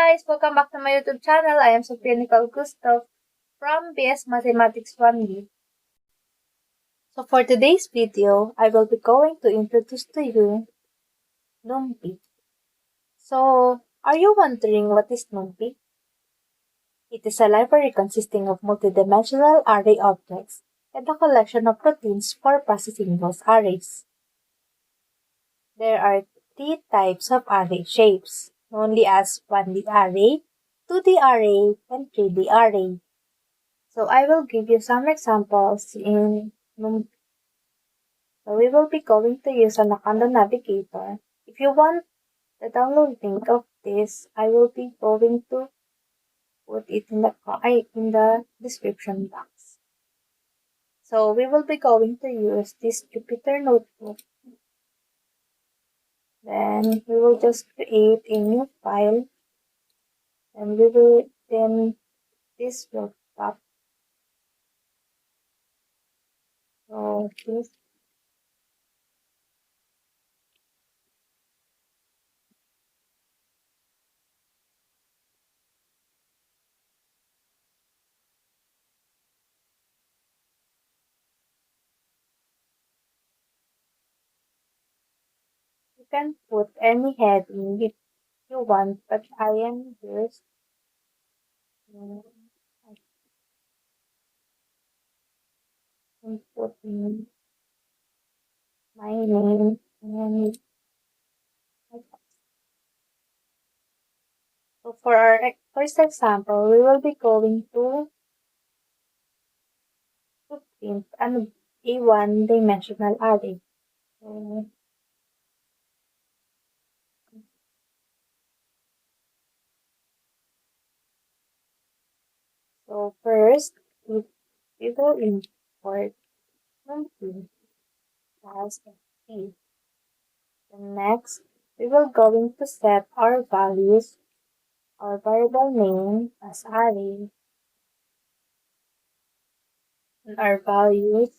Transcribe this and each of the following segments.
guys! Welcome back to my YouTube channel. I am Sophia Nicole Gusto from BS Mathematics 1B. So for today's video, I will be going to introduce to you Numpy. So, are you wondering what is Numpy? It is a library consisting of multidimensional array objects and a collection of routines for processing those arrays. There are three types of array shapes, known as 1D array, 2D array, and 3D array. So I will give you some examples in Numpy. So we will be going to use Anaconda Navigator. If you want the download link of this, I will be going to put it in the description box. So we will be going to use this Jupyter notebook. Then we will just create a new file, and this will pop. So this you can put any heading if you want, but I am just putting my name and so for our first example, we will be going to print a one-dimensional array. So first, we will import Numpy as P. Then next, we will going to set our values, our variable name as array, and our values.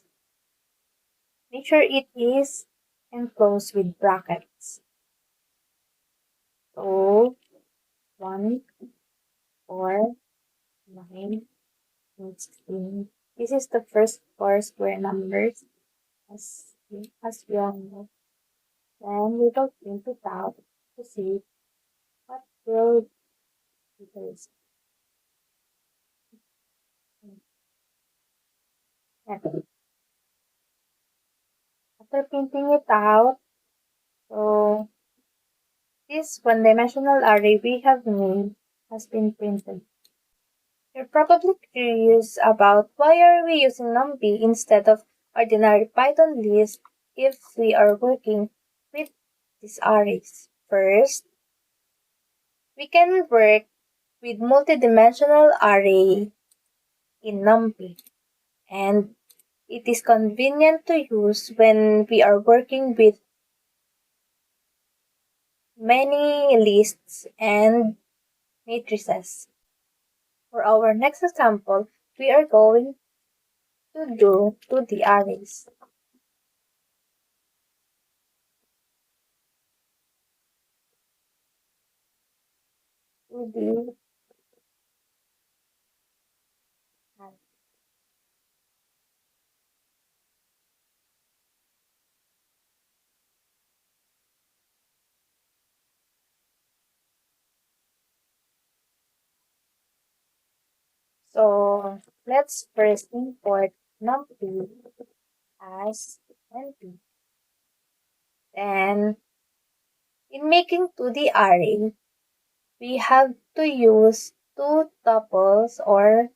Make sure it is enclosed with brackets. So 1, 4, 9, 16. This is the first 4 square numbers as we all know. Then we will print it out to see what will be the result. After printing it out, so this one-dimensional array we have made has been printed. You're probably curious about why are we using Numpy instead of ordinary Python list if we are working with these arrays. First, we can work with multidimensional array in Numpy, and it is convenient to use when we are working with many lists and matrices. For our next example, we are going to do 2D arrays. So let's first import Numpy as NP. Then in making 2D array, we have to use two tuples or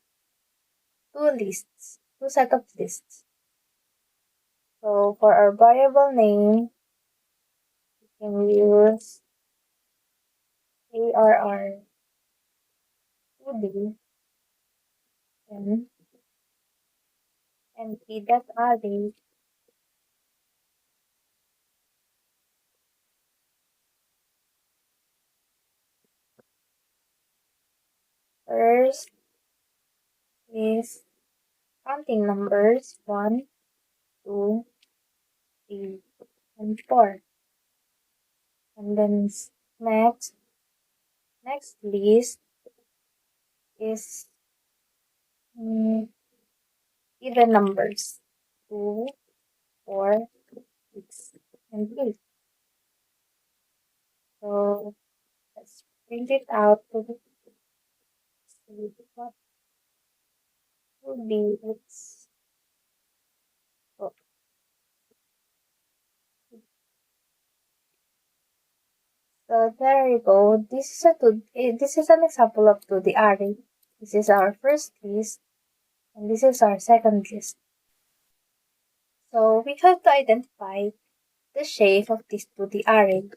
two set of lists. So for our variable name, we can use ARR 2D and NP.array. First is counting numbers 1, 2, 3, and 4. And then next, Next list is even numbers 2, 4, 6, and 8. So let's print it out to see what would be its. Oh, so there you go. This is an example of 2D array. This is our first list, and this is our second list. So we have to identify the shape of this 2D array.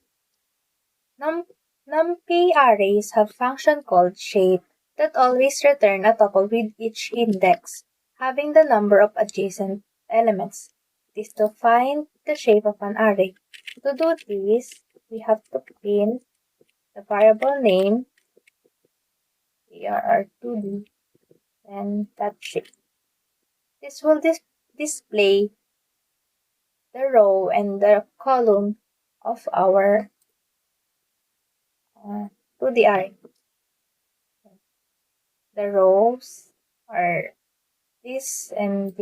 Numpy arrays have function called shape that always return a tuple with each index, having the number of adjacent elements. This to find the shape of an array. To do this, we have to print the variable name arr2d and that shape. This will display the row and the column of our 2D array. The rows are this, and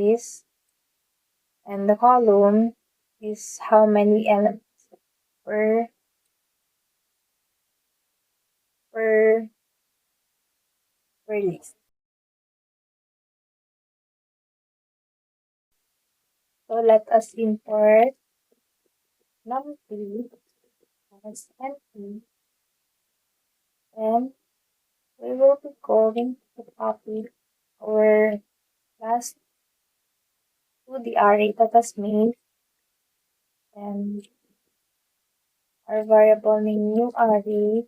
the column is how many elements per per list. So let us import numpy as np, and we will be going to copy our last 2D array that was made, and our variable name new array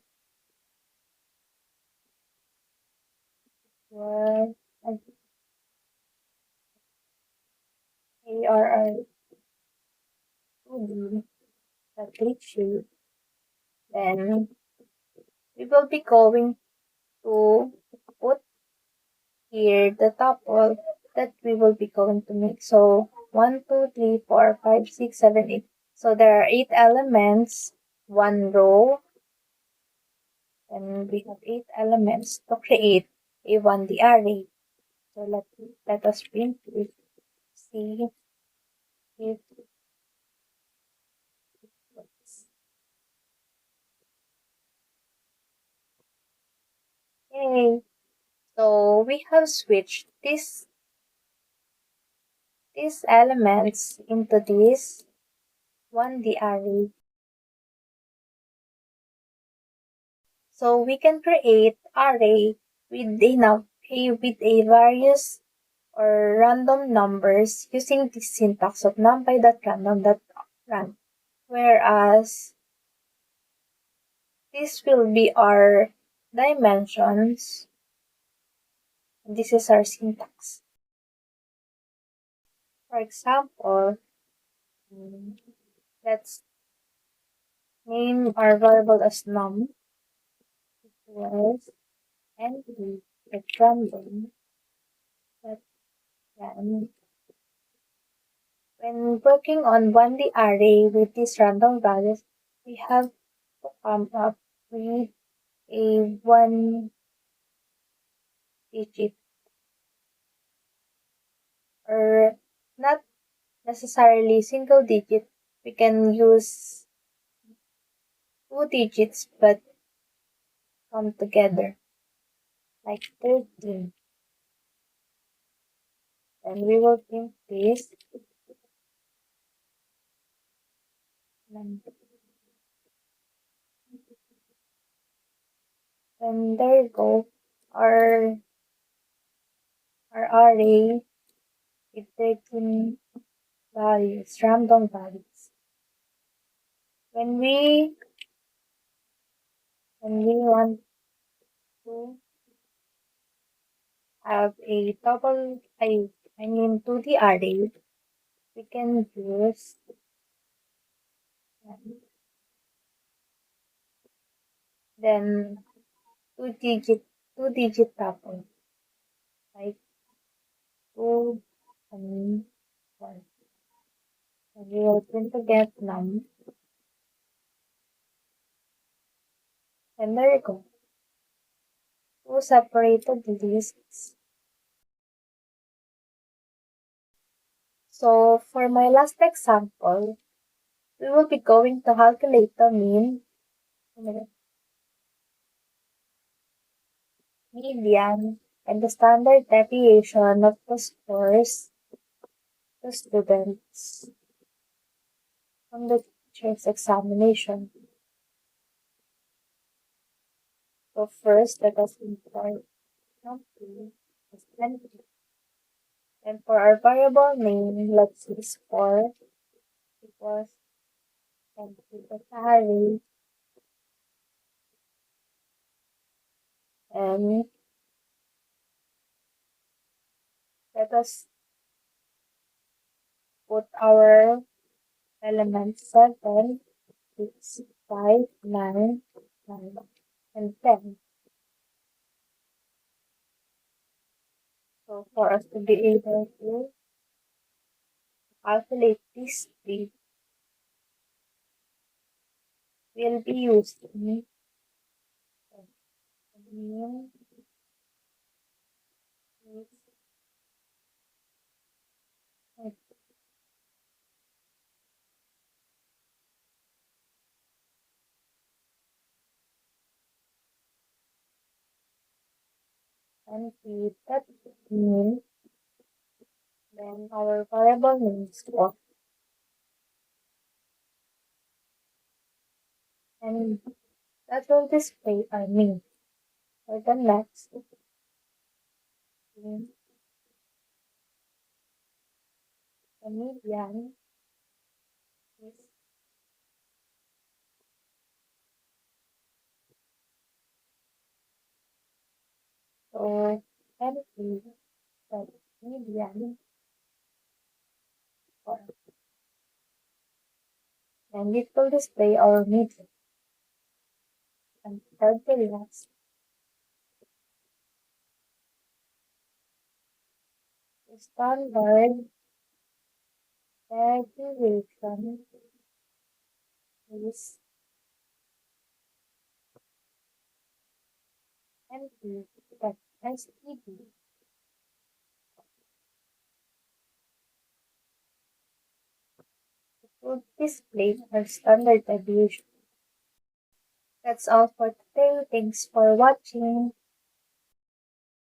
was arr2d, the click shape. Then we will be going to put here the tuple that we will be going to make. So 1, 2, 3, 4, 5, 6, 7, 8. So there are 8 elements, 1 row, and we have 8 elements to create a 1D array. So let us print it, see if it works. Yay! So we have switched these elements into this 1D array. So we can create array with a various or random numbers using the syntax of numpy.random.run. Whereas this will be our dimensions. This is our syntax. For example, let's name our variable as num equals np at random. When working on 1D array with these random values, we have to come up with a 1-digit, or not necessarily single digit. We can use 2 digits but come together, like 13. And we will print this. And there you go, our array with 13 values, random values. When we want to have a 2D array, we can use then two digit tuple, like 2 and 1. And we will print to get num. And there you go. two separated lists. So for my last example, we will be going to calculate the median, and the standard deviation of the scores the students from the teacher's examination. So first, let us import Numpy as entry. And for our variable name, let's use for equals entry the array, and let us put our elements 7, 6, 5, 9, 9, and 10. So for us to be able to calculate this speed, we'll be using mean, and that mean, then our variable name is what, and that will display our mean. For the next, the median is so NP that median for, and it will display our median. And for the last, the standard deviation is NP that STD. It will display our standard deviation. That's all for today. Thanks for watching.